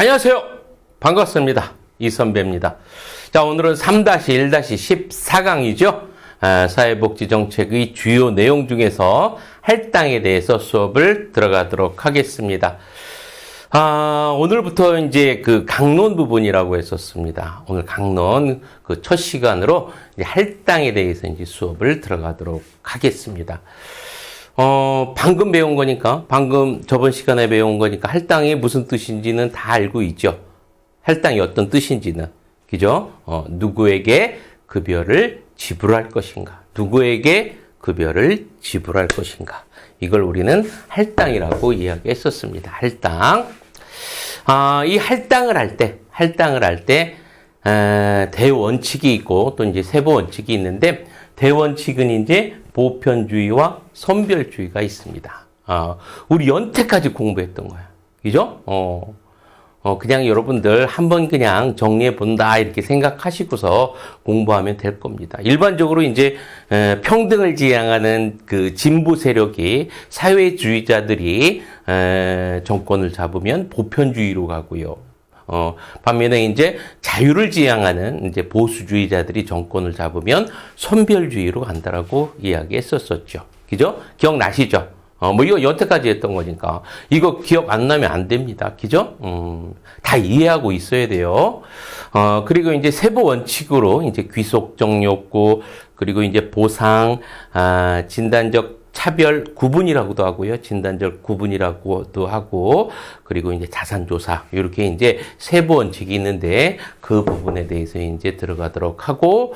안녕하세요. 반갑습니다. 이선배입니다. 자, 오늘은 3-1-14강이죠. 사회복지정책의 주요 내용 중에서 할당에 대해서 수업을 들어가도록 하겠습니다. 오늘부터 이제 그 강론 부분이라고 했었습니다. 오늘 강론 그 첫 시간으로 이제 할당에 대해서 이제 수업을 들어가도록 하겠습니다. 방금 배운 거니까, 방금 저번 시간에 배운 거니까 할당이 무슨 뜻인지는 다 알고 있죠. 할당이 어떤 뜻인지는. 그죠? 누구에게 급여를 지불할 것인가. 누구에게 급여를 지불할 것인가. 이걸 우리는 할당이라고 이야기했었습니다. 할당. 이 할당을 할 때, 대원칙이 있고, 또 이제 세부 원칙이 있는데, 대원칙은 이제 보편주의와 선별주의가 있습니다. 우리 연태까지 공부했던 거야. 그죠? 그냥 여러분들 한번 그냥 정리해 본다 이렇게 생각하시고서 공부하면 될 겁니다. 일반적으로 이제 평등을 지향하는 그 진보 세력이 사회주의자들이 정권을 잡으면 보편주의로 가고요. 반면에 이제 자유를 지향하는 이제 보수주의자들이 정권을 잡으면 선별주의로 간다라고 이야기했었었죠. 그죠? 기억나시죠? 이거 여태까지 했던 거니까. 이거 기억 안 나면 안 됩니다. 그죠? 다 이해하고 있어야 돼요. 그리고 이제 세부 원칙으로 이제 귀속적 욕구, 그리고 이제 보상, 진단적 차별 구분이라고도 하고요. 진단적 구분이라고도 하고, 그리고 이제 자산조사, 이렇게 이제 세부 원칙이 있는데, 그 부분에 대해서 이제 들어가도록 하고,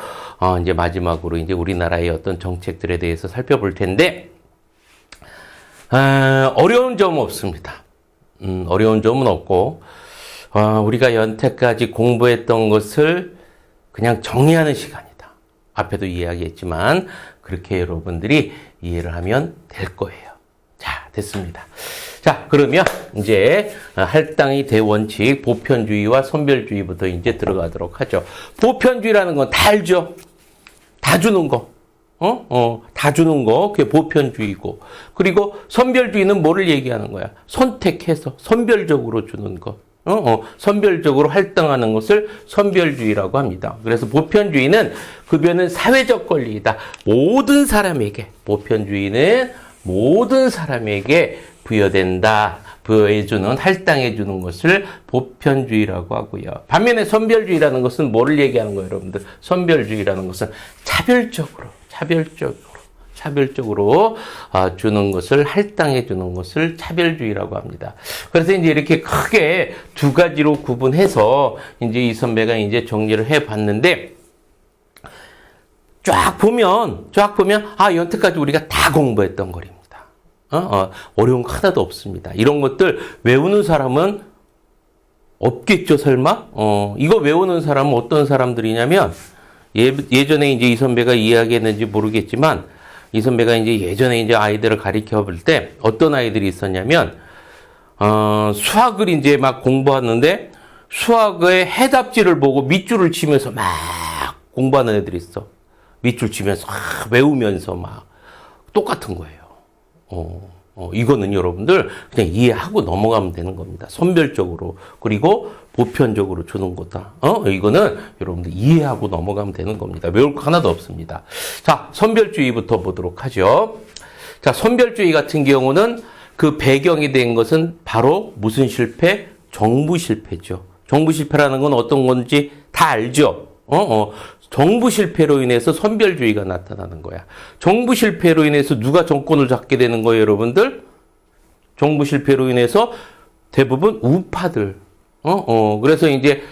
이제 마지막으로 이제 우리나라의 어떤 정책들에 대해서 살펴볼 텐데, 어려운 점은 없습니다. 어려운 점은 없고, 우리가 여태까지 공부했던 것을 그냥 정리하는 시간이다. 앞에도 이야기했지만, 그렇게 여러분들이 이해를 하면 될 거예요. 자, 됐습니다. 자, 그러면 이제 할당의 대원칙, 보편주의와 선별주의부터 이제 들어가도록 하죠. 보편주의라는 건 다 알죠? 다 주는 거. 다 주는 거. 그게 보편주의고. 그리고 선별주의는 뭐를 얘기하는 거야? 선택해서 선별적으로 주는 거. 선별적으로 할당하는 것을 선별주의라고 합니다. 그래서 보편주의는 급여는 사회적 권리이다. 모든 사람에게, 보편주의는 모든 사람에게 부여된다. 부여해주는, 할당해주는 것을 보편주의라고 하고요. 반면에 선별주의라는 것은 뭐를 얘기하는 거예요, 여러분들? 선별주의라는 것은 차별적으로 주는 것을, 할당해 주는 것을 차별주의라고 합니다. 그래서 이제 이렇게 크게 두 가지로 구분해서 이제 이 선배가 이제 정리를 해 봤는데, 쫙 보면, 여태까지 우리가 다 공부했던 거입니다. 어려운 거 하나도 없습니다. 이런 것들 외우는 사람은 없겠죠, 설마? 이거 외우는 사람은 어떤 사람들이냐면, 예전에 이제 이 선배가 이야기했는지 모르겠지만, 이 선배가 이제 예전에 이제 아이들을 가르쳐 볼 때 어떤 아이들이 있었냐면, 수학을 이제 막 공부하는데 수학의 해답지를 보고 밑줄을 치면서 막 공부하는 애들이 있어. 밑줄 치면서 외우면서 막 똑같은 거예요. 이거는 여러분들 그냥 이해하고 넘어가면 되는 겁니다. 선별적으로. 그리고 보편적으로 주는 거다. 이거는 여러분들 이해하고 넘어가면 되는 겁니다. 외울 거 하나도 없습니다. 자, 선별주의부터 보도록 하죠. 자, 선별주의 같은 경우는 그 배경이 된 것은 바로 무슨 실패? 정부 실패죠. 정부 실패라는 건 어떤 건지 다 알죠? 정부 실패로 인해서 선별주의가 나타나는 거야. 정부 실패로 인해서 누가 정권을 잡게 되는 거예요, 여러분들? 정부 실패로 인해서 대부분 우파들. 그래서 이제,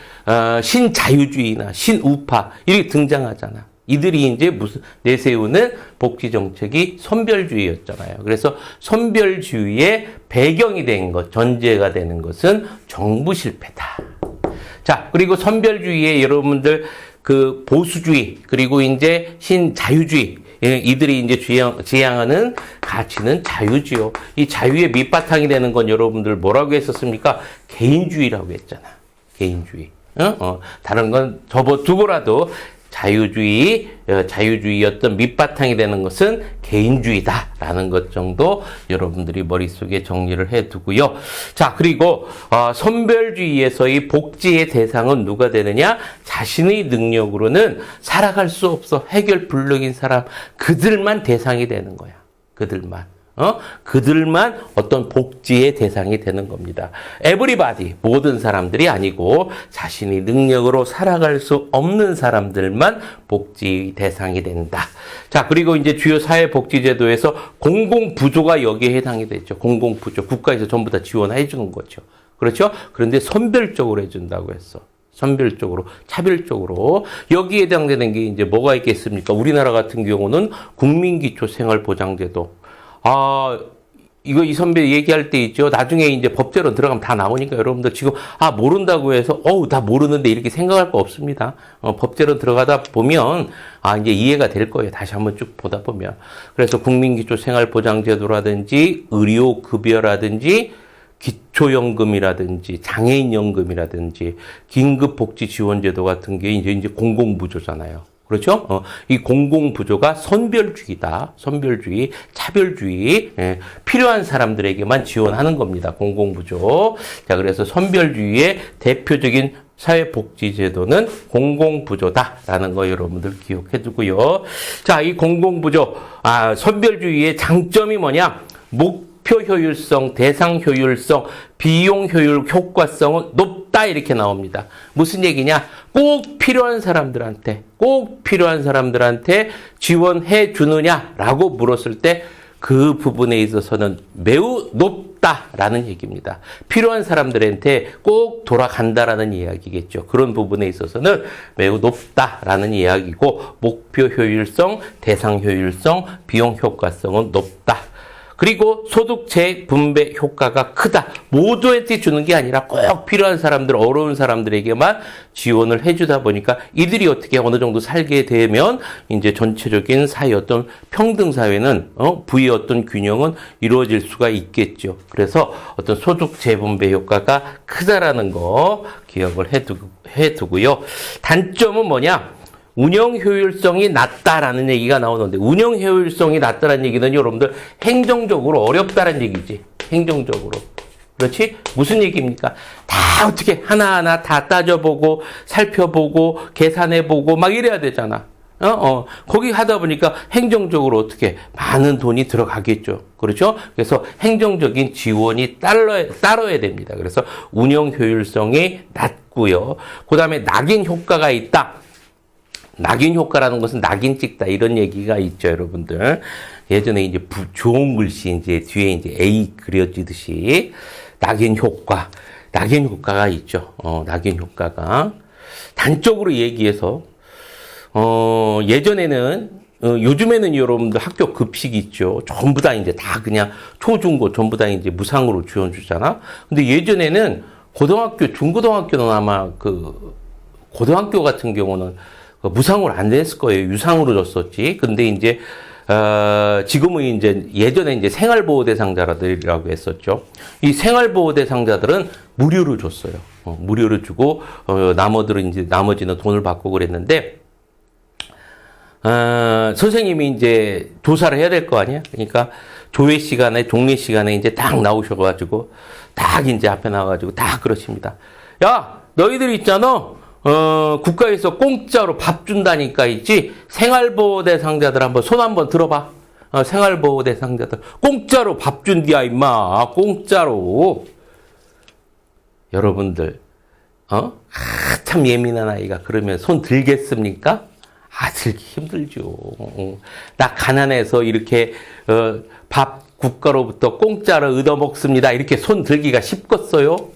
신자유주의나 신우파, 이렇게 등장하잖아. 이들이 이제 내세우는 복지정책이 선별주의였잖아요. 그래서 선별주의의 배경이 된 것, 전제가 되는 것은 정부 실패다. 자, 그리고 선별주의에 여러분들 그 보수주의, 그리고 이제 신자유주의, 이들이 이제 지향하는 가치는 자유지요. 이 자유의 밑바탕이 되는 건 여러분들 뭐라고 했었습니까? 개인주의라고 했잖아. 개인주의. 다른 건 접어두고라도 자유주의였던 밑바탕이 되는 것은 개인주의다라는 것 정도 여러분들이 머릿속에 정리를 해두고요. 자, 그리고 선별주의에서의 복지의 대상은 누가 되느냐? 자신의 능력으로는 살아갈 수 없어 해결불능인 사람, 그들만 대상이 되는 거야. 그들만 어떤 복지의 대상이 되는 겁니다. everybody, 모든 사람들이 아니고 자신이 능력으로 살아갈 수 없는 사람들만 복지 대상이 된다. 자, 그리고 이제 주요 사회복지제도에서 공공부조가 여기에 해당이 되죠. 공공부조. 국가에서 전부 다 지원해 주는 거죠. 그렇죠? 그런데 선별적으로 해준다고 했어. 선별적으로, 차별적으로. 여기에 해당되는 게 이제 뭐가 있겠습니까? 우리나라 같은 경우는 국민기초생활보장제도. 이거 이 선배 얘기할 때 있죠. 나중에 이제 법제로 들어가면 다 나오니까 여러분들 지금, 모른다고 해서, 다 모르는데 이렇게 생각할 거 없습니다. 법제로 들어가다 보면, 이제 이해가 될 거예요. 다시 한번 쭉 보다 보면. 그래서 국민기초생활보장제도라든지, 의료급여라든지, 기초연금이라든지, 장애인연금이라든지, 긴급복지지원제도 같은 게 이제 공공부조잖아요. 그렇죠? 이 공공부조가 선별주의다. 선별주의, 차별주의, 필요한 사람들에게만 지원하는 겁니다. 공공부조. 자, 그래서 선별주의의 대표적인 사회복지제도는 공공부조다라는 거 여러분들 기억해 두고요. 자, 이 공공부조, 선별주의의 장점이 뭐냐? 목표 효율성, 대상 효율성, 비용 효율, 효과성은 높다 이렇게 나옵니다. 무슨 얘기냐? 꼭 필요한 사람들한테 지원해 주느냐라고 물었을 때 그 부분에 있어서는 매우 높다라는 얘기입니다. 필요한 사람들한테 꼭 돌아간다라는 이야기겠죠. 그런 부분에 있어서는 매우 높다라는 이야기고, 목표 효율성, 대상 효율성, 비용 효과성은 높다. 그리고 소득 재분배 효과가 크다. 모두한테 주는 게 아니라 꼭 필요한 사람들, 어려운 사람들에게만 지원을 해주다 보니까 이들이 어떻게 어느 정도 살게 되면 이제 전체적인 사회 어떤 평등 사회는 부의 어떤 균형은 이루어질 수가 있겠죠. 그래서 어떤 소득 재분배 효과가 크다라는 거 기억을 해두고요. 단점은 뭐냐? 운영 효율성이 낮다라는 얘기가 나오는데, 운영 효율성이 낮다라는 얘기는 여러분들 행정적으로 어렵다라는 얘기지. 행정적으로. 그렇지? 무슨 얘기입니까? 다 어떻게 하나하나 다 따져보고 살펴보고 계산해보고 막 이래야 되잖아. 거기 하다 보니까 행정적으로 어떻게 많은 돈이 들어가겠죠. 그렇죠? 그래서 행정적인 지원이 따라야 됩니다. 그래서 운영 효율성이 낮고요. 그 다음에 낙인 효과가 있다. 낙인 효과라는 것은 낙인 찍다 이런 얘기가 있죠, 여러분들. 예전에 이제 좋은 글씨 이제 뒤에 이제 A 그려지듯이 낙인 효과가 있죠. 낙인 효과가 단적으로 얘기해서 예전에는 요즘에는 여러분들 학교 급식 있죠. 전부 다 이제 다 그냥 초중고 전부 다 이제 무상으로 지원 주잖아. 근데 예전에는 고등학교, 중고등학교는 아마 고등학교 같은 경우는 무상으로 안 됐을 거예요. 유상으로 줬었지. 근데 이제, 지금은 이제 예전에 이제 생활보호 대상자들이라고 했었죠. 이 생활보호 대상자들은 무료로 줬어요. 무료로 주고, 나머지는 돈을 받고 그랬는데, 선생님이 이제 조사를 해야 될 거 아니야? 그러니까 조회 시간에, 종례 시간에 이제 딱 나오셔가지고, 딱 이제 앞에 나와가지고 딱 그러십니다. 야, 너희들 있잖아. 국가에서 공짜로 밥 준다니까 있지? 생활보호 대상자들 한번 손 한번 들어봐. 생활보호 대상자들. 공짜로 밥 준디야, 임마. 공짜로. 여러분들, 참 예민한 아이가 그러면 손 들겠습니까? 들기 힘들죠. 나 가난해서 이렇게, 밥 국가로부터 공짜로 얻어먹습니다. 이렇게 손 들기가 쉽겠어요?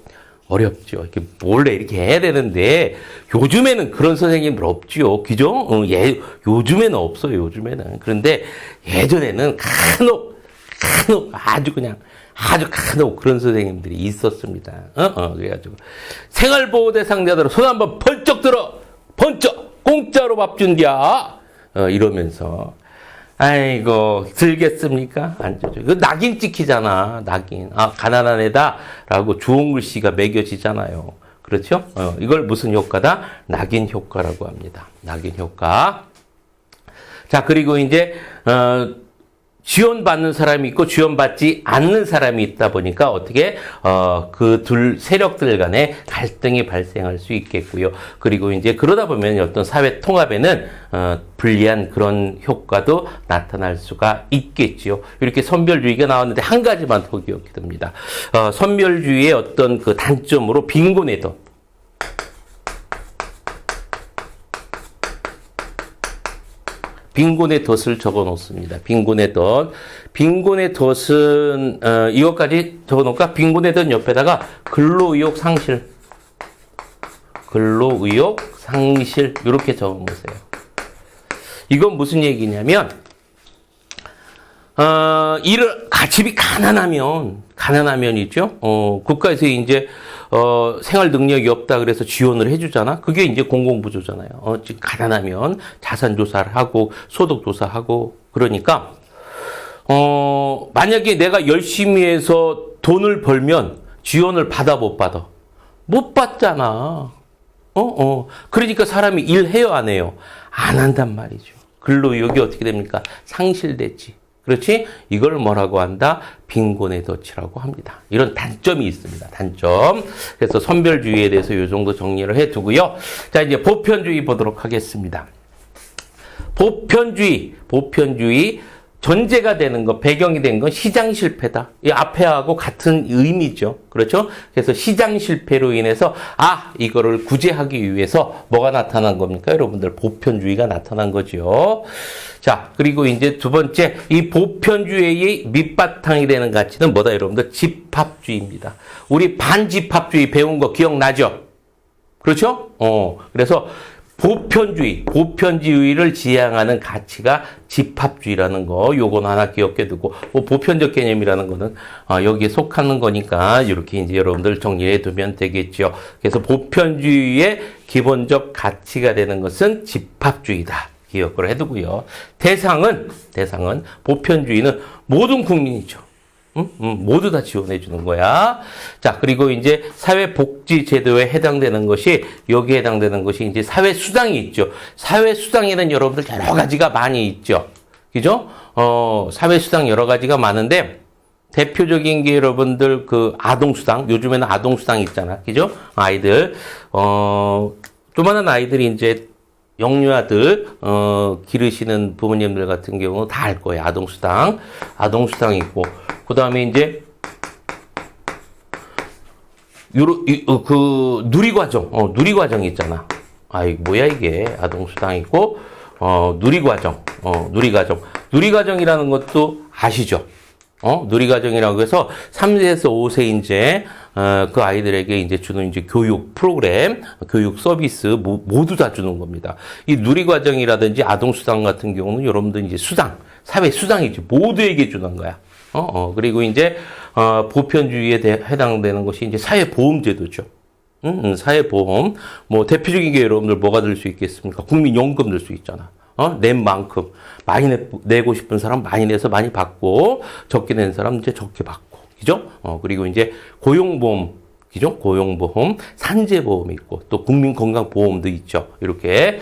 어렵죠. 이렇게 몰래 이렇게 해야 되는데 요즘에는 그런 선생님들 없죠. 그죠? 요즘에는 없어요. 요즘에는. 그런데 예전에는 간혹 아주 간혹 그런 선생님들이 있었습니다. 그래가지고 생활보호 대상자들 손 한번 번쩍 들어. 번쩍 공짜로 밥 준디야. 이러면서 아이고, 들겠습니까? 안 되죠. 그 낙인 찍히잖아, 낙인. 가난한 애다라고 좋은 글씨가 매겨지잖아요. 그렇죠? 이걸 무슨 효과다? 낙인 효과라고 합니다. 낙인 효과. 자, 그리고 이제, 지원받는 사람이 있고 지원받지 않는 사람이 있다 보니까 어떻게 그 둘 세력들 간에 갈등이 발생할 수 있겠고요. 그리고 이제 그러다 보면 어떤 사회 통합에는 불리한 그런 효과도 나타날 수가 있겠지요. 이렇게 선별주의가 나왔는데 한 가지만 더 기억해 둡니다. 선별주의의 어떤 그 단점으로 빈곤의 덫. 빈곤의 덫을 적어 놓습니다. 빈곤의 덫. 빈곤의 덫은, 이것까지 적어 놓을까? 빈곤의 덫 옆에다가 근로의욕 상실. 근로의욕 상실. 이렇게 적어 놓으세요. 이건 무슨 얘기냐면, 집이 가난하면이죠. 국가에서 이제, 생활 능력이 없다 그래서 지원을 해주잖아. 그게 이제 공공부조잖아요. 지금 가난하면 자산조사를 하고, 소득조사하고, 그러니까, 만약에 내가 열심히 해서 돈을 벌면 지원을 받아, 못 받아? 못 받잖아. 그러니까 사람이 일해요, 안 해요? 안 한단 말이죠. 근로의욕이 어떻게 됩니까? 상실됐지. 그렇지? 이걸 뭐라고 한다? 빈곤의 덫이라고 합니다. 이런 단점이 있습니다. 단점. 그래서 선별주의에 대해서 이 정도 정리를 해두고요. 자, 이제 보편주의 보도록 하겠습니다. 보편주의. 전제가 되는 거, 배경이 된 건 시장 실패다. 이 앞에하고 같은 의미죠. 그렇죠? 그래서 시장 실패로 인해서, 이거를 구제하기 위해서 뭐가 나타난 겁니까? 여러분들, 보편주의가 나타난 거죠. 자, 그리고 이제 두 번째, 이 보편주의의 밑바탕이 되는 가치는 뭐다, 여러분들? 집합주의입니다. 우리 반집합주의 배운 거 기억나죠? 그렇죠? 그래서 보편주의를 지향하는 가치가 집합주의라는 거, 요건 하나 기억해 두고, 보편적 개념이라는 거는, 여기에 속하는 거니까, 이렇게 이제 여러분들 정리해 두면 되겠죠. 그래서 보편주의의 기본적 가치가 되는 것은 집합주의다. 기억을 해 두고요. 대상은, 보편주의는 모든 국민이죠. 모두 다 지원해 주는 거야. 자, 그리고 이제 사회복지제도에 해당되는 것이, 여기에 해당되는 것이 이제 사회수당이 있죠. 사회수당에는 여러분들 여러 가지가 많이 있죠. 그죠? 사회수당 여러 가지가 많은데, 대표적인 게 여러분들 그 아동수당, 요즘에는 아동수당 있잖아. 그죠? 아이들, 조만한 아이들이 이제 영유아들, 기르시는 부모님들 같은 경우는 다 알 거예요. 아동수당 있고, 그 다음에 이제, 누리과정 있잖아. 뭐야, 이게. 아동수당 있고, 누리과정이라는 것도 아시죠? 누리과정이라고 해서 3세에서 5세 이제, 그 아이들에게 이제 주는 이제 교육 프로그램, 교육 서비스 모두 다 주는 겁니다. 이 누리과정이라든지 아동수당 같은 경우는 여러분들 이제 사회 수당이지. 모두에게 주는 거야. 그리고 이제, 보편주의에 해당되는 것이 이제 사회보험제도죠. 사회보험. 대표적인 게 여러분들 뭐가 들 수 있겠습니까? 국민연금 들 수 있잖아. 낸 만큼. 많이 내고 싶은 사람 많이 내서 많이 받고, 적게 낸 사람 이제 적게 받고. 그죠? 그리고 이제 고용보험. 그죠? 고용보험, 산재보험이 있고, 또 국민건강보험도 있죠. 이렇게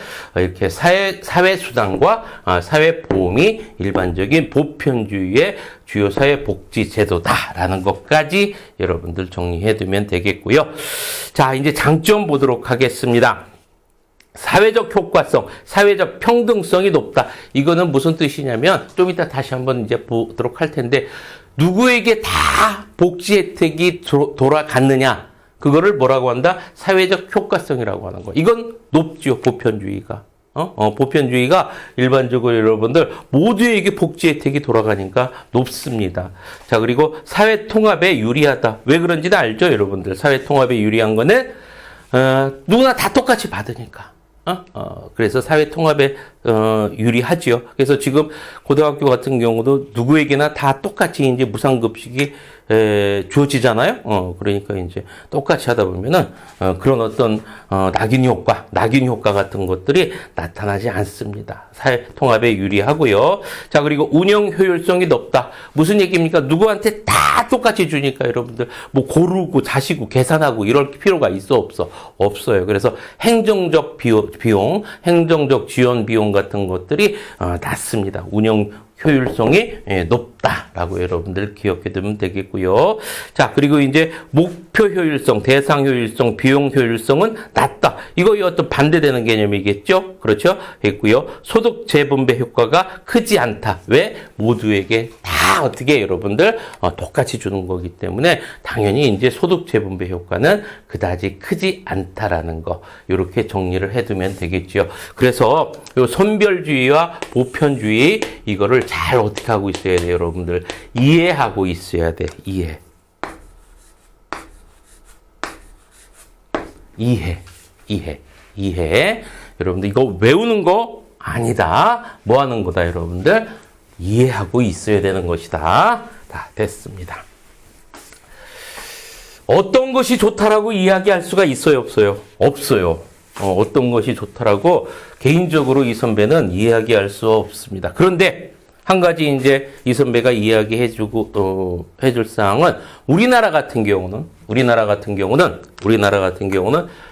사회수당과 사회보험이 일반적인 보편주의의 주요 사회복지제도다라는 것까지 여러분들 정리해두면 되겠고요. 자, 이제 장점 보도록 하겠습니다. 사회적 효과성, 사회적 평등성이 높다. 이거는 무슨 뜻이냐면, 좀 이따 다시 한번 이제 보도록 할 텐데, 누구에게 다 복지 혜택이 돌아갔느냐? 그거를 뭐라고 한다? 사회적 효과성이라고 하는 거. 이건 높죠, 보편주의가. 보편주의가 일반적으로 여러분들 모두에게 복지 혜택이 돌아가니까 높습니다. 자, 그리고 사회 통합에 유리하다. 왜 그런지는 알죠, 여러분들? 사회 통합에 유리한 거는, 누구나 다 똑같이 받으니까. 그래서 사회 통합에 유리하지요. 그래서 지금 고등학교 같은 경우도 누구에게나 다 똑같이 이제 무상급식이 주어지잖아요. 그러니까 이제 똑같이 하다 보면은 그런 어떤 낙인 효과 같은 것들이 나타나지 않습니다. 사회 통합에 유리하고요. 자, 그리고 운영 효율성이 높다. 무슨 얘기입니까? 누구한테 다 똑같이 주니까 여러분들 뭐 고르고 자시고 계산하고 이럴 필요가 있어 없어? 없어요. 그래서 행정적 비용, 행정적 지원 비용 같은 것들이 낮습니다. 운영 효율성이 높다라고 여러분들 기억해 두면 되겠고요. 자, 그리고 이제 목표 효율성, 대상 효율성, 비용 효율성은 낮다. 이거 어떤 반대되는 개념이겠죠? 그렇죠? 있고요. 소득 재분배 효과가 크지 않다. 왜? 모두에게 다 어떻게 여러분들 똑같이 주는 거기 때문에 당연히 이제 소득 재분배 효과는 그다지 크지 않다라는 거. 이렇게 정리를 해두면 되겠죠. 그래서 요 선별주의와 보편주의 이거를 잘 어떻게 하고 있어야 돼요, 여러분들? 이해하고 있어야 돼. 이해. 여러분들 이거 외우는 거 아니다. 뭐 하는 거다, 여러분들? 이해하고 있어야 되는 것이다. 다 됐습니다. 어떤 것이 좋다라고 이야기할 수가 있어요, 없어요? 없어요. 어떤 것이 좋다라고 개인적으로 이 선배는 이야기할 수 없습니다. 그런데 한 가지 이제 이 선배가 이야기해주고 해줄 사항은 우리나라 같은 경우는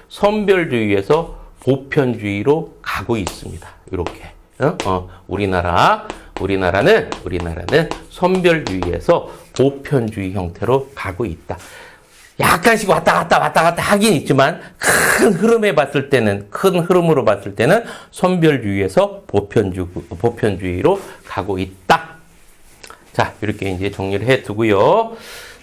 선별주의에서 보편주의로 가고 있습니다. 이렇게 우리나라는 선별주의에서 보편주의 형태로 가고 있다. 약간씩 왔다 갔다 하긴 있지만 큰 흐름으로 봤을 때는 선별주의에서 보편주의로 가고 있다. 자, 이렇게 이제 정리를 해 두고요.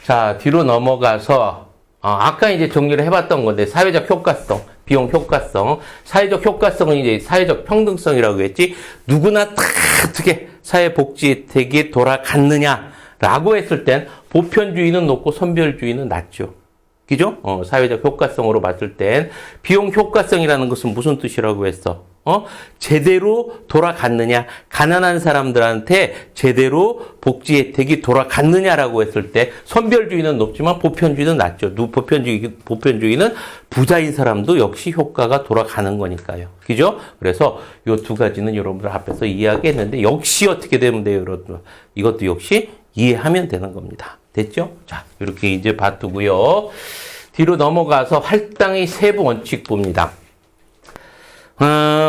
자, 뒤로 넘어가서 아까 이제 정리를 해봤던 건데 사회적 효과성, 비용 효과성, 사회적 효과성은 이제 사회적 평등성이라고 했지. 누구나 다 어떻게 사회복지 혜택이 돌아갔느냐라고 했을 땐 보편주의는 높고 선별주의는 낮죠. 그죠? 사회적 효과성으로 봤을 땐 비용 효과성이라는 것은 무슨 뜻이라고 했어? 제대로 돌아갔느냐, 가난한 사람들한테 제대로 복지 혜택이 돌아갔느냐라고 했을 때 선별주의는 높지만 보편주의는 낮죠. 보편주의는 부자인 사람도 역시 효과가 돌아가는 거니까요. 그죠? 그래서 이 두 가지는 여러분들 앞에서 이야기했는데 역시 어떻게 되면 돼요, 여러분? 이것도 역시 이해하면 되는 겁니다. 됐죠? 자, 이렇게 이제 봐두고요. 뒤로 넘어가서 할당의 세부 원칙 봅니다.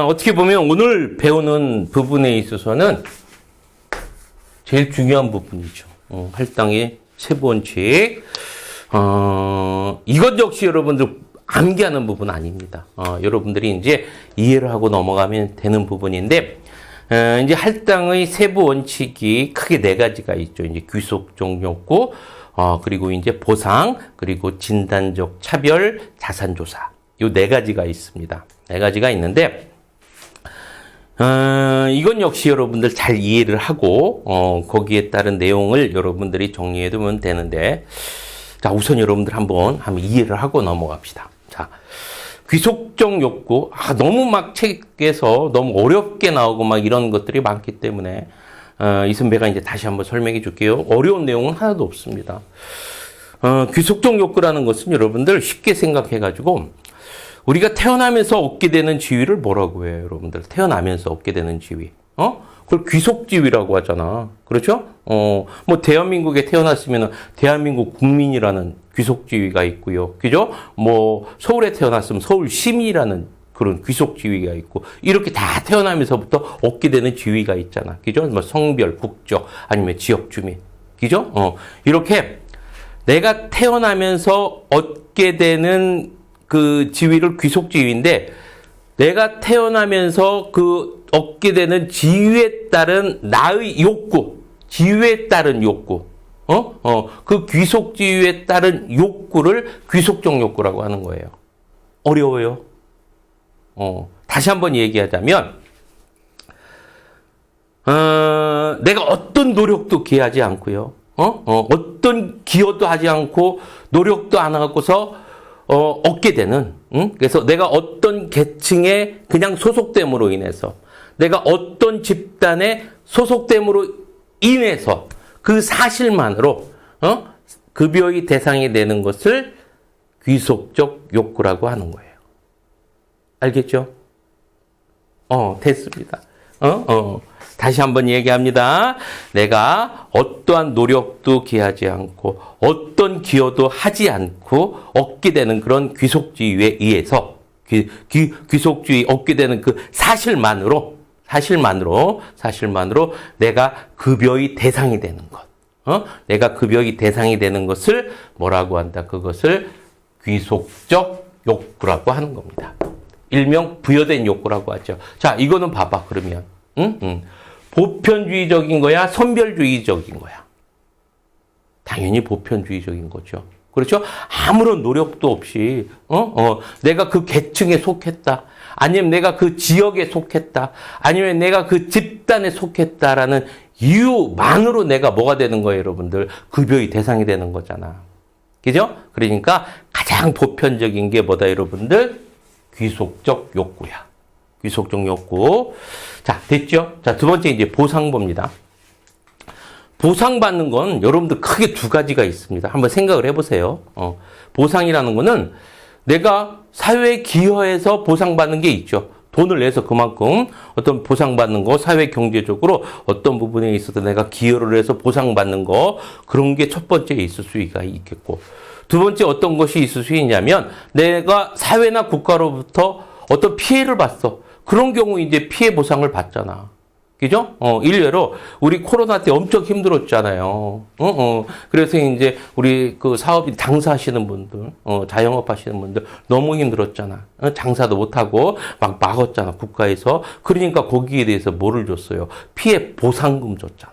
어떻게 보면 오늘 배우는 부분에 있어서는 제일 중요한 부분이죠. 할당의 세부 원칙. 이것 역시 여러분들 암기하는 부분 아닙니다. 여러분들이 이제 이해를 하고 넘어가면 되는 부분인데, 이제 할당의 세부 원칙이 크게 네 가지가 있죠. 이제 귀속적 욕구, 그리고 이제 보상, 그리고 진단적 차별, 자산조사. 요 네 가지가 있습니다. 네 가지가 있는데, 이건 역시 여러분들 잘 이해를 하고, 거기에 따른 내용을 여러분들이 정리해 두면 되는데, 자, 우선 여러분들 한번 이해를 하고 넘어갑시다. 자, 귀속적 욕구, 너무 막 책에서 너무 어렵게 나오고 막 이런 것들이 많기 때문에, 이 선배가 이제 다시 한번 설명해 줄게요. 어려운 내용은 하나도 없습니다. 귀속적 욕구라는 것은 여러분들 쉽게 생각해가지고, 우리가 태어나면서 얻게 되는 지위를 뭐라고 해요, 여러분들? 태어나면서 얻게 되는 지위. 그걸 귀속지위라고 하잖아. 그렇죠? 뭐, 대한민국에 태어났으면 대한민국 국민이라는 귀속지위가 있고요. 그죠? 뭐, 서울에 태어났으면 서울 시민이라는 그런 귀속지위가 있고, 이렇게 다 태어나면서부터 얻게 되는 지위가 있잖아. 그죠? 뭐, 성별, 국적, 아니면 지역주민. 그죠? 이렇게 내가 태어나면서 얻게 되는 그 지위를 귀속지위인데, 내가 태어나면서 그 얻게 되는 지위에 따른 나의 욕구, 지위에 따른 욕구, 그 귀속지위에 따른 욕구를 귀속적 욕구라고 하는 거예요. 어려워요. 다시 한번 얘기하자면, 내가 어떤 노력도 기하지 않고요. 어떤 기여도 하지 않고, 노력도 안 하고서, 얻게 되는, 그래서 내가 어떤 계층에 그냥 소속됨으로 인해서 내가 어떤 집단에 소속됨으로 인해서 그 사실만으로 급여의 대상이 되는 것을 귀속적 욕구라고 하는 거예요. 알겠죠? 됐습니다. 다시 한번 얘기합니다. 내가 어떠한 노력도 기하지 않고 어떤 기여도 하지 않고 얻게 되는 그런 귀속주의에 의해서 귀속주의 얻게 되는 그 사실만으로 내가 급여의 대상이 되는 것. 내가 급여의 대상이 되는 것을 뭐라고 한다? 그것을 귀속적 욕구라고 하는 겁니다. 일명 부여된 욕구라고 하죠. 자, 이거는 봐봐, 그러면. 보편주의적인 거야? 선별주의적인 거야? 당연히 보편주의적인 거죠. 그렇죠? 아무런 노력도 없이, 내가 그 계층에 속했다. 아니면 내가 그 지역에 속했다. 아니면 내가 그 집단에 속했다라는 이유만으로 내가 뭐가 되는 거예요, 여러분들? 급여의 대상이 되는 거잖아. 그죠? 그러니까 가장 보편적인 게 뭐다, 여러분들? 귀속적 욕구야. 귀속적 욕구. 자, 됐죠? 자, 두 번째 이제 보상 봅니다. 보상받는 건 여러분들 크게 두 가지가 있습니다. 한번 생각을 해보세요. 보상이라는 거는 내가 사회에 기여해서 보상받는 게 있죠. 돈을 내서 그만큼 어떤 보상받는 거, 사회 경제적으로 어떤 부분에 있어서 내가 기여를 해서 보상받는 거, 그런 게 첫 번째 있을 수가 있겠고, 두 번째 어떤 것이 있을 수 있냐면 내가 사회나 국가로부터 어떤 피해를 봤어. 그런 경우 이제 피해 보상을 받잖아. 그죠? 일례로 우리 코로나 때 엄청 힘들었잖아요. 그래서 이제 우리 그 사업인 장사하시는 분들, 자영업 하시는 분들 너무 힘들었잖아. 장사도 못하고 막 막았잖아, 국가에서. 그러니까 거기에 대해서 뭐를 줬어요? 피해 보상금 줬잖아.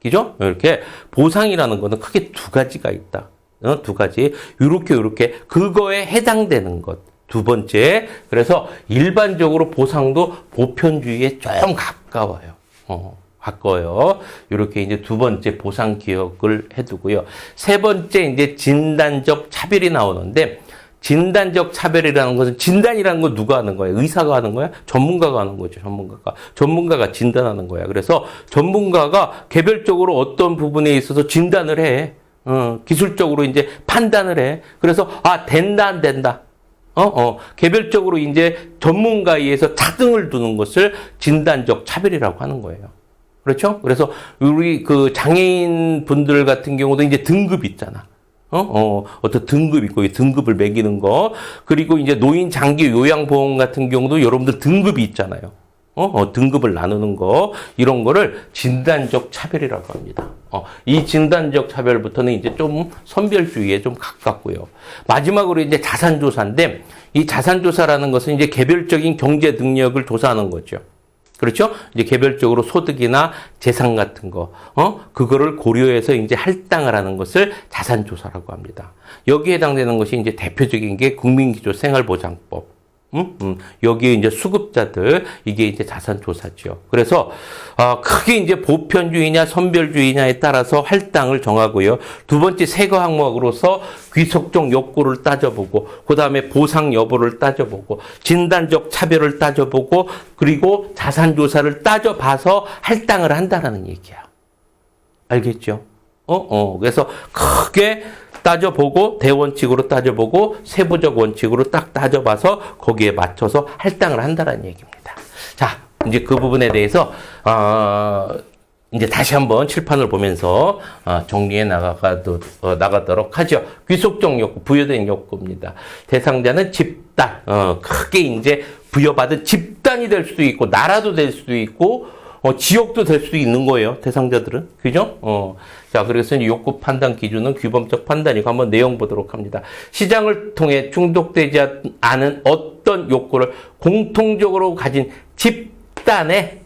그죠? 이렇게 보상이라는 거는 크게 두 가지가 있다. 두 가지. 요렇게 그거에 해당되는 것. 두 번째. 그래서 일반적으로 보상도 보편주의에 좀 가까워요. 가까워요. 이렇게 이제 두 번째 보상 기억을 해두고요. 세 번째 이제 진단적 차별이 나오는데, 진단적 차별이라는 것은, 진단이라는 건 누가 하는 거예요? 의사가 하는 거야? 전문가가 하는 거죠, 전문가가 진단하는 거야. 그래서 전문가가 개별적으로 어떤 부분에 있어서 진단을 해. 기술적으로 이제 판단을 해. 그래서, 된다, 안 된다. 개별적으로 이제 전문가에 의해서 차등을 두는 것을 진단적 차별이라고 하는 거예요. 그렇죠? 그래서 우리 그 장애인 분들 같은 경우도 이제 등급 있잖아. 어떤 등급 있고, 이 등급을 매기는 거. 그리고 이제 노인 장기 요양보험 같은 경우도 여러분들 등급이 있잖아요. 등급을 나누는 거. 이런 거를 진단적 차별이라고 합니다. 이 진단적 차별부터는 이제 좀 선별주의에 좀 가깝고요. 마지막으로 이제 자산조사인데, 이 자산조사라는 것은 이제 개별적인 경제 능력을 조사하는 거죠. 그렇죠? 이제 개별적으로 소득이나 재산 같은 거, 그거를 고려해서 이제 할당을 하는 것을 자산조사라고 합니다. 여기에 해당되는 것이 이제 대표적인 게 국민기초생활보장법. 여기에 이제 수급자들, 이게 이제 자산조사죠. 그래서, 크게 이제 보편주의냐, 선별주의냐에 따라서 할당을 정하고요. 두 번째 세거 항목으로서 귀속적 욕구를 따져보고, 그 다음에 보상 여부를 따져보고, 진단적 차별을 따져보고, 그리고 자산조사를 따져봐서 할당을 한다라는 얘기야. 알겠죠? 그래서 크게 따져보고, 대원칙으로 따져보고, 세부적 원칙으로 딱 따져봐서 거기에 맞춰서 할당을 한다는 얘기입니다. 자, 이제 그 부분에 대해서, 이제 다시 한번 칠판을 보면서, 정리해 나가도록 하죠. 귀속적 욕구, 부여된 욕구입니다. 대상자는 집단, 크게 이제 부여받은 집단이 될 수도 있고, 나라도 될 수도 있고, 지역도 될 수도 있는 거예요, 대상자들은. 그죠? 자, 그래서 이제 욕구 판단 기준은 규범적 판단이고, 한번 내용 보도록 합니다. 시장을 통해 중독되지 않은 어떤 욕구를 공통적으로 가진 집단에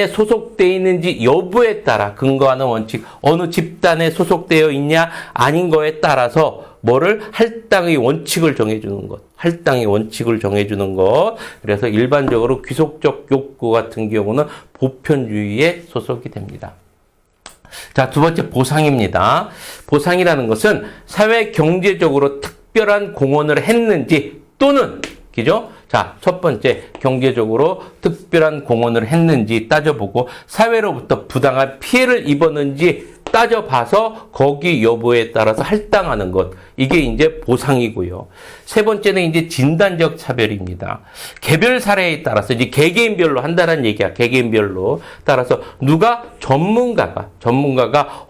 소속되어 있는지 여부에 따라 근거하는 원칙, 어느 집단에 소속되어 있냐, 아닌 거에 따라서 뭐를 할당의 원칙을 정해주는 것. 할당의 원칙을 정해주는 것. 그래서 일반적으로 귀속적 욕구 같은 경우는 보편주의에 소속이 됩니다. 자, 두 번째 보상입니다. 보상이라는 것은 사회 경제적으로 특별한 공헌을 했는지 또는, 그죠? 자, 첫 번째, 경제적으로 특별한 공헌을 했는지 따져보고 사회로부터 부당한 피해를 입었는지 따져봐서 거기 여부에 따라서 할당하는 것. 이게 이제 보상이고요. 세 번째는 이제 진단적 차별입니다. 개별 사례에 따라서 이제 개개인별로 한다는 얘기야. 개개인별로 따라서 누가 전문가가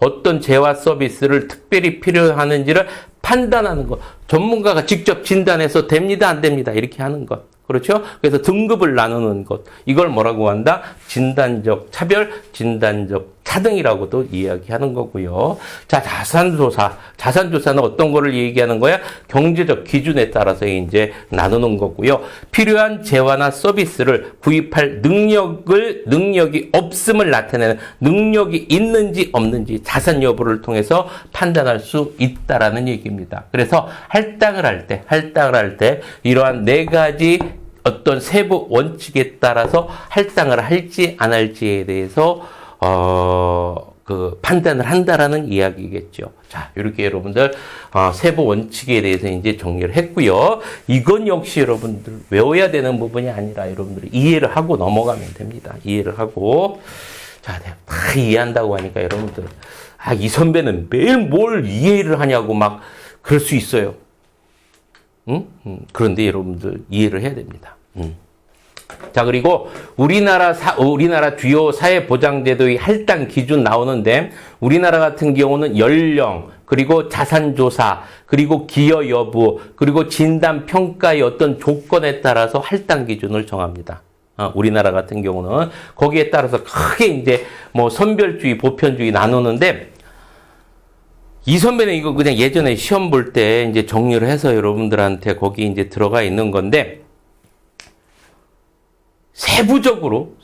어떤 재화 서비스를 특별히 필요하는지를 판단하는 것. 전문가가 직접 진단해서 됩니다, 안 됩니다. 이렇게 하는 것. 그렇죠? 그래서 등급을 나누는 것. 이걸 뭐라고 한다? 진단적 차별, 진단적 차등이라고도 이야기하는 거고요. 자, 자산조사. 자산조사는 어떤 거를 얘기하는 거야? 경제적 기준에 따라서 이제 나누는 거고요. 필요한 재화나 서비스를 구입할 능력이 없음을 나타내는 능력이 있는지 없는지 자산 여부를 통해서 판단할 수 있다라는 얘기입니다. 그래서 할당을 할 때 이러한 네 가지 어떤 세부 원칙에 따라서 할당을 할지 안 할지에 대해서 판단을 한다라는 이야기겠죠. 자, 이렇게 여러분들, 세부 원칙에 대해서 이제 정리를 했고요. 이건 역시 여러분들 외워야 되는 부분이 아니라 여러분들이 이해를 하고 넘어가면 됩니다. 이해를 하고. 자, 내가 다 이해한다고 하니까 여러분들, 이 선배는 매일 뭘 이해를 하냐고 막 그럴 수 있어요. 그런데 여러분들 이해를 해야 됩니다. 자, 그리고 우리나라 주요 사회보장제도의 할당 기준 나오는데 우리나라 같은 경우는 연령, 그리고 자산조사, 그리고 기여 여부, 그리고 진단평가의 어떤 조건에 따라서 할당 기준을 정합니다. 우리나라 같은 경우는 거기에 따라서 크게 이제 뭐 선별주의, 보편주의 나누는데 이 선배는 이거 그냥 예전에 시험 볼 때 이제 정리를 해서 여러분들한테 거기 이제 들어가 있는 건데 세부적으로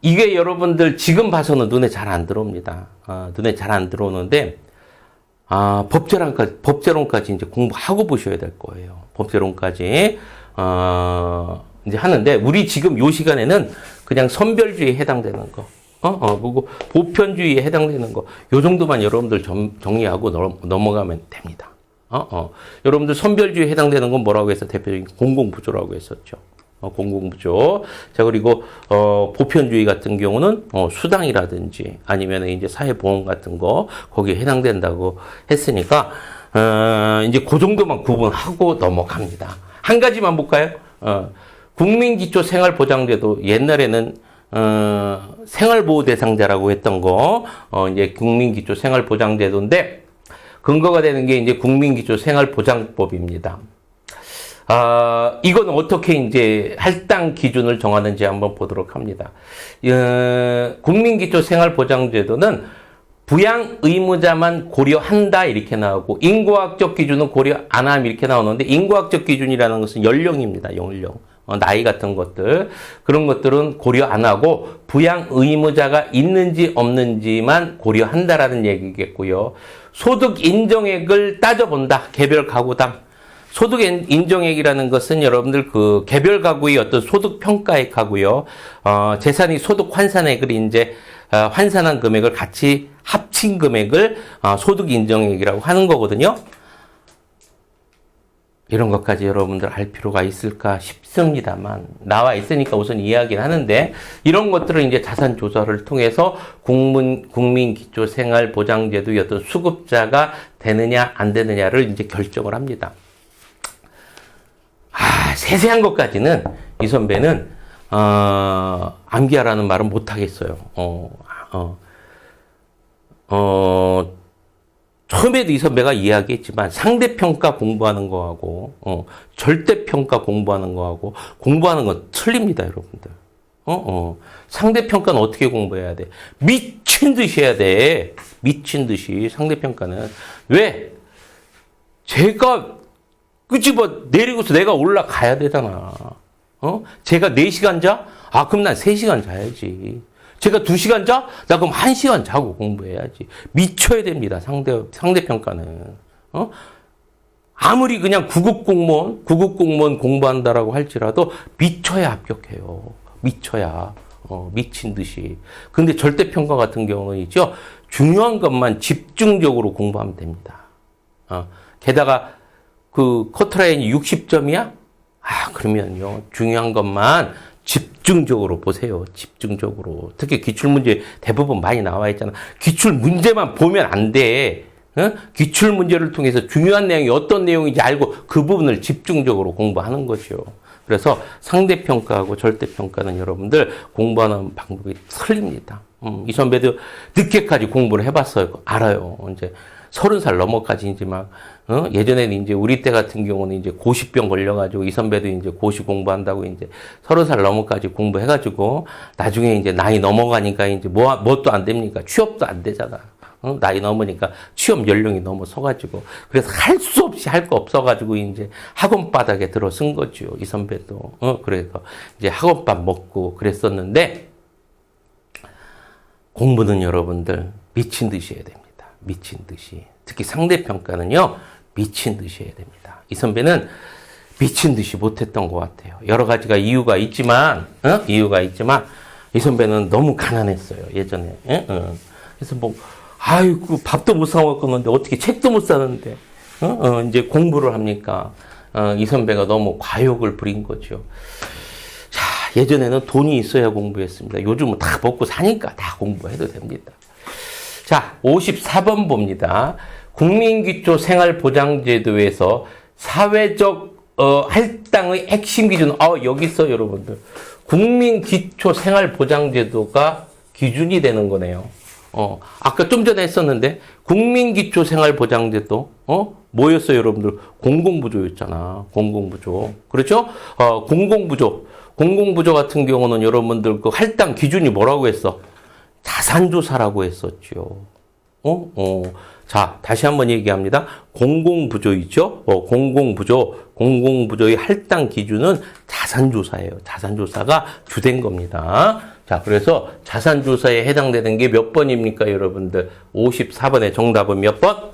이게 여러분들 지금 봐서는 눈에 잘 안 들어옵니다. 눈에 잘 안 들어오는데 법제론까지 이제 공부하고 보셔야 될 거예요. 법제론까지 이제 하는데 우리 지금 요 시간에는 그냥 선별주의에 해당되는 거, 그리고 보편주의에 해당되는 거, 요 정도만 여러분들 정리하고 넘어가면 됩니다. 여러분들 선별주의에 해당되는 건 뭐라고 해서 대표적인 공공부조라고 했었죠. 공공부조. 자, 그리고, 보편주의 같은 경우는, 수당이라든지, 아니면 이제 사회보험 같은 거, 거기에 해당된다고 했으니까, 이제 그 정도만 구분하고 넘어갑니다. 한 가지만 볼까요? 국민기초생활보장제도, 옛날에는, 생활보호 대상자라고 했던 거, 이제 국민기초생활보장제도인데, 근거가 되는 게 이제 국민기초생활보장법입니다. 이건 어떻게 이제 할당 기준을 정하는지 한번 보도록 합니다. 국민기초생활보장제도는 부양 의무자만 고려한다 이렇게 나오고 인구학적 기준은 고려 안 함 이렇게 나오는데 인구학적 기준이라는 것은 연령입니다. 연령. 나이 같은 것들. 그런 것들은 고려 안 하고 부양 의무자가 있는지 없는지만 고려한다라는 얘기겠고요. 소득 인정액을 따져본다. 개별 가구당. 소득 인정액이라는 것은 여러분들 그 개별 가구의 어떤 소득 평가액 하고요. 재산이 소득 환산액을 이제 환산한 금액을 같이 합친 금액을 소득 인정액이라고 하는 거거든요. 이런 것까지 여러분들 알 필요가 있을까 싶습니다만 나와 있으니까 우선 이야기는 하는데 이런 것들을 이제 자산 조사를 통해서 국민기초생활보장제도의 어떤 수급자가 되느냐 안 되느냐를 이제 결정을 합니다. 세세한 것까지는 이 선배는 암기하라는 말은 못 하겠어요. 처음에도 이 선배가 이야기했지만 상대평가 공부하는 거하고 절대평가 공부하는 거하고 공부하는 건 틀립니다, 여러분들. 상대평가는 어떻게 공부해야 돼? 미친 듯이 해야 돼. 미친 듯이 상대평가는. 왜? 제가 끄집어 내리고서 내가 올라가야 되잖아. 제가 4시간 자? 그럼 난 3시간 자야지. 제가 2시간 자? 나 그럼 1시간 자고 공부해야지. 미쳐야 됩니다. 상대평가는. 아무리 그냥 구급 공무원 공부한다라고 할지라도 미쳐야 합격해요. 미쳐야. 미친 듯이. 근데 절대평가 같은 경우는 있죠. 중요한 것만 집중적으로 공부하면 됩니다. 게다가 그 커트라인이 60점이야? 그러면요. 중요한 것만 집중적으로 보세요. 집중적으로. 특히 기출문제 대부분 많이 나와 있잖아. 기출문제만 보면 안 돼. 기출문제를 통해서 중요한 내용이 어떤 내용인지 알고 그 부분을 집중적으로 공부하는 거죠. 그래서 상대평가하고 절대평가는 여러분들 공부하는 방법이 틀립니다. 이 선배도 늦게까지 공부를 해봤어요. 알아요. 이제 30살 넘어까지 이제 막, 예전에는 이제 우리 때 같은 경우는 이제 고시병 걸려가지고 이 선배도 이제 고시 공부한다고 이제 30살 넘어까지 공부해가지고 나중에 이제 나이 넘어가니까 이제 뭣도 안 됩니까? 취업도 안 되잖아. 나이 넘으니까 취업 연령이 넘어서가지고. 그래서 할 수 없이 할 거 없어가지고 이제 학원 바닥에 들어선 거죠. 이 선배도. 그래서 이제 학원밥 먹고 그랬었는데 공부는 여러분들 미친 듯이 해야 됩니다. 미친 듯이. 특히 상대평가는요, 미친 듯이 해야 됩니다. 이 선배는 미친 듯이 못했던 것 같아요. 여러 가지가 이유가 있지만, 이 선배는 너무 가난했어요, 예전에. 그래서 뭐, 아이고, 밥도 못 사먹었는데, 어떻게 책도 못 사는데, 이제 공부를 합니까? 이 선배가 너무 과욕을 부린 거죠. 자, 예전에는 돈이 있어야 공부했습니다. 요즘은 다 먹고 사니까 다 공부해도 됩니다. 자, 54번 봅니다. 국민기초 생활보장제도에서 사회적 할당의 핵심 기준. 여기 있어 여러분들. 국민기초 생활보장제도가 기준이 되는 거네요. 아까 좀 전에 했었는데 국민기초 생활보장제도 뭐였어요 여러분들? 공공부조였잖아. 공공부조. 그렇죠? 공공부조 같은 경우는 여러분들 그 할당 기준이 뭐라고 했어? 자산조사라고 했었죠. 자, 다시 한번 얘기합니다. 공공부조이죠? 공공부조의 할당 기준은 자산조사예요. 자산조사가 주된 겁니다. 자, 그래서 자산조사에 해당되는 게 몇 번입니까, 여러분들? 54번의 정답은 몇 번?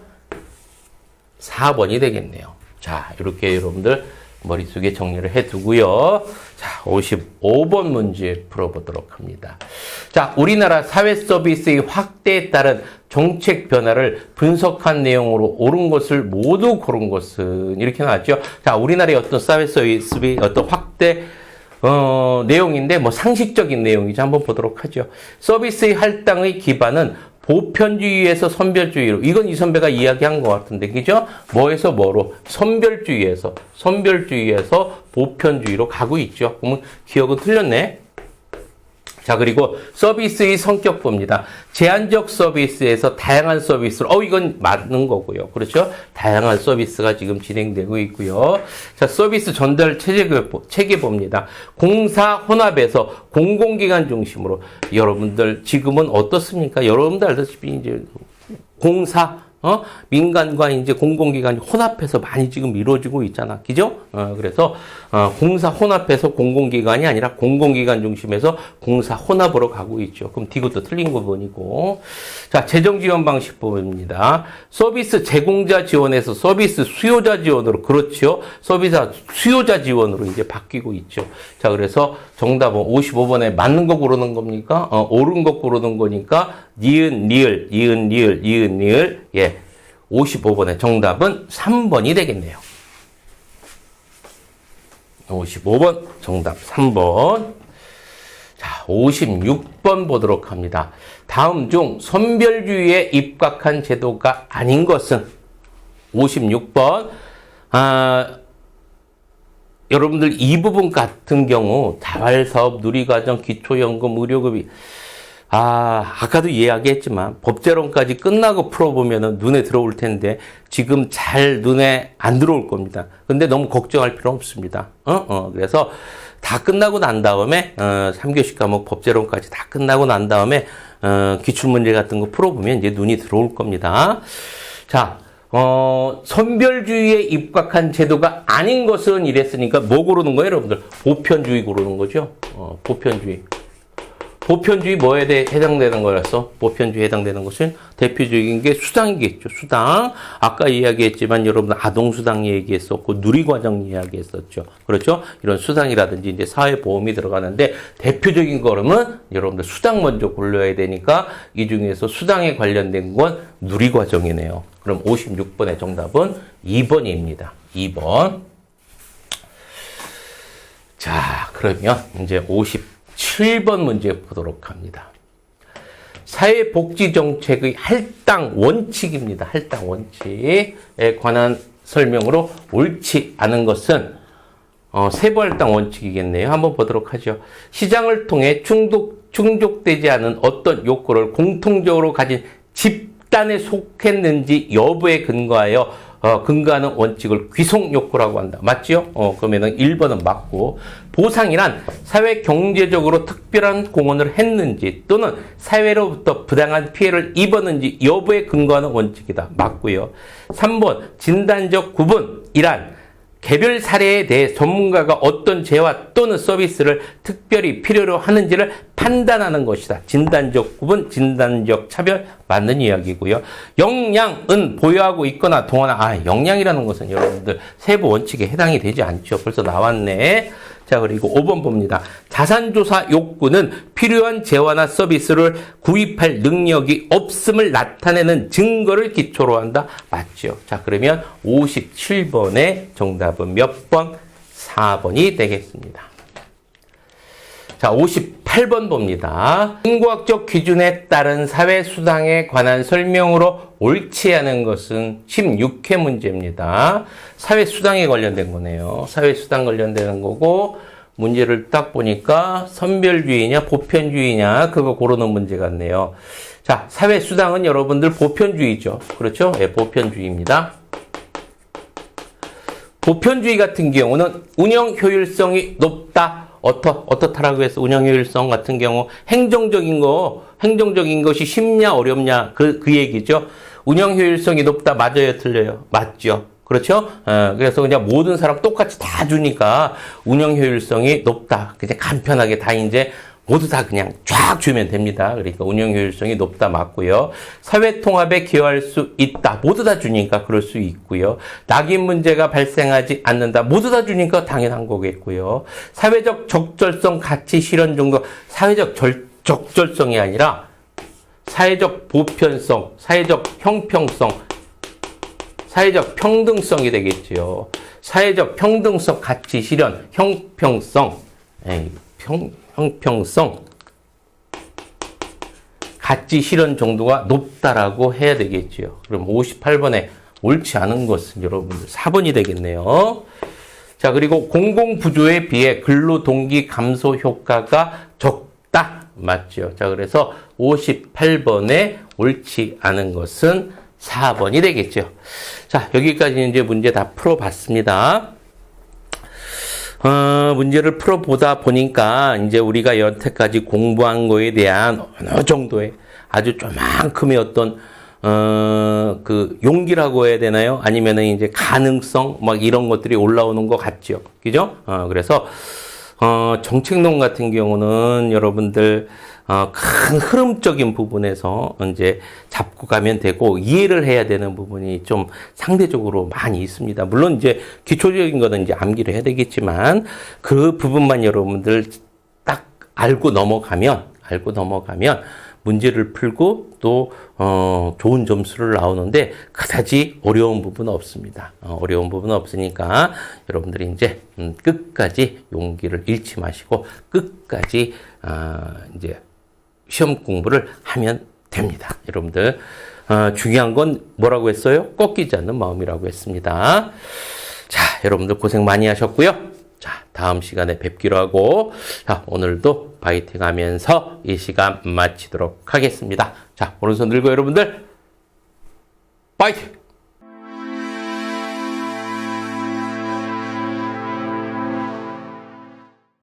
4번이 되겠네요. 자, 이렇게 여러분들 머릿속에 정리를 해두고요. 자, 55번 문제 풀어보도록 합니다. 자, 우리나라 사회 서비스의 확대에 따른 정책 변화를 분석한 내용으로 옳은 것을 모두 고른 것은 이렇게 나왔죠. 자, 우리나라의 어떤 사회 서비스의 어떤 확대 내용인데 뭐 상식적인 내용이죠. 한번 보도록 하죠. 서비스의 할당의 기반은 보편주의에서 선별주의로. 이건 이 선배가 이야기한 것 같은데, 그죠? 뭐에서 뭐로? 선별주의에서 보편주의로 가고 있죠. 그러면 기억은 틀렸네. 자, 그리고 서비스의 성격 봅니다. 제한적 서비스에서 다양한 서비스로, 이건 맞는 거고요. 그렇죠? 다양한 서비스가 지금 진행되고 있고요. 자, 서비스 전달 체계 봅니다. 공사 혼합에서 공공기관 중심으로. 여러분들 지금은 어떻습니까? 여러분들 알다시피 이제 공사, 민간과 이제 공공기관이 혼합해서 많이 지금 이루어지고 있잖아. 그죠? 그래서, 공사 혼합해서 공공기관이 아니라 공공기관 중심에서 공사 혼합으로 가고 있죠. 그럼 D것도 틀린 부분이고. 자, 재정 지원 방식 부분입니다. 서비스 제공자 지원에서 서비스 수요자 지원으로. 그렇죠. 서비스 수요자 지원으로 이제 바뀌고 있죠. 자, 그래서 정답은 55번에 맞는 거 고르는 겁니까? 옳은 거 고르는 거니까, 니은, 니을. 예. 55번의 정답은 3번이 되겠네요. 55번 정답 3번. 자, 56번 보도록 합니다. 다음 중 선별주의에 입각한 제도가 아닌 것은 56번. 여러분들 이 부분 같은 경우 자활사업, 누리과정, 기초연금, 의료급이 아까도 이야기했지만 법제론까지 끝나고 풀어보면 눈에 들어올 텐데 지금 잘 눈에 안 들어올 겁니다. 근데 너무 걱정할 필요 없습니다. 그래서 다 끝나고 난 다음에 3교시 과목 법제론까지 다 끝나고 난 다음에 기출문제 같은 거 풀어보면 이제 눈이 들어올 겁니다. 자, 선별주의에 입각한 제도가 아닌 것은 이랬으니까 뭐 고르는 거예요, 여러분들? 보편주의 고르는 거죠. 보편주의 뭐에 대해 해당되는 거라서 보편주의에 해당되는 것은 대표적인 게 수당이겠죠. 수당. 아까 이야기했지만 여러분 아동수당 얘기했었고 누리과정 이야기했었죠. 그렇죠? 이런 수당이라든지 이제 사회보험이 들어가는데 대표적인 거라면 여러분들 수당 먼저 골라야 되니까 이 중에서 수당에 관련된 건 누리과정이네요. 그럼 56번의 정답은 2번입니다. 2번. 자, 그러면 이제 57번 문제 보도록 합니다. 사회복지정책의 할당 원칙입니다. 할당 원칙에 관한 설명으로 옳지 않은 것은 세부할당 원칙이겠네요. 한번 보도록 하죠. 시장을 통해 충족되지 않은 어떤 욕구를 공통적으로 가진 집단에 속했는지 여부에 근거하는 원칙을 귀속 욕구라고 한다. 맞지요? 그러면은 1번은 맞고, 보상이란 사회 경제적으로 특별한 공헌을 했는지 또는 사회로부터 부당한 피해를 입었는지 여부에 근거하는 원칙이다. 맞고요. 3번 진단적 구분이란 개별 사례에 대해 전문가가 어떤 재화 또는 서비스를 특별히 필요로 하는지를 판단하는 것이다. 진단적 구분, 진단적 차별 맞는 이야기고요. 역량은 보유하고 있거나 동원한 역량이라는 것은 여러분들 세부 원칙에 해당이 되지 않죠. 벌써 나왔네. 자, 그리고 5번 봅니다. 자산조사 욕구는 필요한 재화나 서비스를 구입할 능력이 없음을 나타내는 증거를 기초로 한다. 맞죠? 자, 그러면 57번의 정답은 몇 번? 4번이 되겠습니다. 자, 58번 봅니다. 인과학적 기준에 따른 사회수당에 관한 설명으로 옳지 않은 것은 16회 문제입니다. 사회수당에 관련된 거네요. 사회수당 관련되는 거고, 문제를 딱 보니까 선별주의냐 보편주의냐 그거 고르는 문제 같네요. 자, 사회수당은 여러분들 보편주의죠. 그렇죠? 네, 보편주의입니다. 보편주의 같은 경우는 운영 효율성이 높다. 어떻다라고 해서 운영 효율성 같은 경우 행정적인 것이 쉽냐 어렵냐 그 얘기죠. 운영 효율성이 높다. 맞아요, 틀려요? 맞죠. 그렇죠? 그래서 그냥 모든 사람 똑같이 다 주니까 운영 효율성이 높다. 그냥 간편하게 다 이제 모두 다 그냥 쫙 주면 됩니다. 그러니까 운영 효율성이 높다 맞고요. 사회 통합에 기여할 수 있다. 모두 다 주니까 그럴 수 있고요. 낙인 문제가 발생하지 않는다. 모두 다 주니까 당연한 거겠고요. 사회적 적절성 가치 실현 정도. 사회적 적절성이 아니라 사회적 보편성, 사회적 형평성, 사회적 평등성이 되겠지요. 사회적 평등성 가치 실현, 형평성, 형평성, 가치 실현 정도가 높다라고 해야 되겠지요. 그럼 58번에 옳지 않은 것은 여러분들 4번이 되겠네요. 자, 그리고 공공부조에 비해 근로동기 감소 효과가 적다. 맞죠? 자, 그래서 58번에 옳지 않은 것은 4번이 되겠죠. 자, 여기까지 이제 문제 다 풀어봤습니다. 문제를 풀어보다 보니까 이제 우리가 여태까지 공부한 거에 대한 어느 정도의 아주 조만큼의 어떤, 그 용기라고 해야 되나요? 아니면은 이제 가능성, 막 이런 것들이 올라오는 것 같죠. 그죠? 그래서, 정책론 같은 경우는 여러분들, 큰 흐름적인 부분에서 이제 잡고 가면 되고 이해를 해야 되는 부분이 좀 상대적으로 많이 있습니다. 물론 이제 기초적인 거는 이제 암기를 해야 되겠지만 그 부분만 여러분들 딱 알고 넘어가면 문제를 풀고 또 좋은 점수를 나오는데 그다지 어려운 부분은 없습니다. 어려운 부분은 없으니까 여러분들이 이제 끝까지 용기를 잃지 마시고 끝까지 이제 시험 공부를 하면 됩니다. 여러분들 중요한 건 뭐라고 했어요? 꺾이지 않는 마음이라고 했습니다. 자, 여러분들 고생 많이 하셨고요. 자, 다음 시간에 뵙기로 하고 자, 오늘도 파이팅 하면서 이 시간 마치도록 하겠습니다. 자, 오른손 들고 여러분들 파이팅!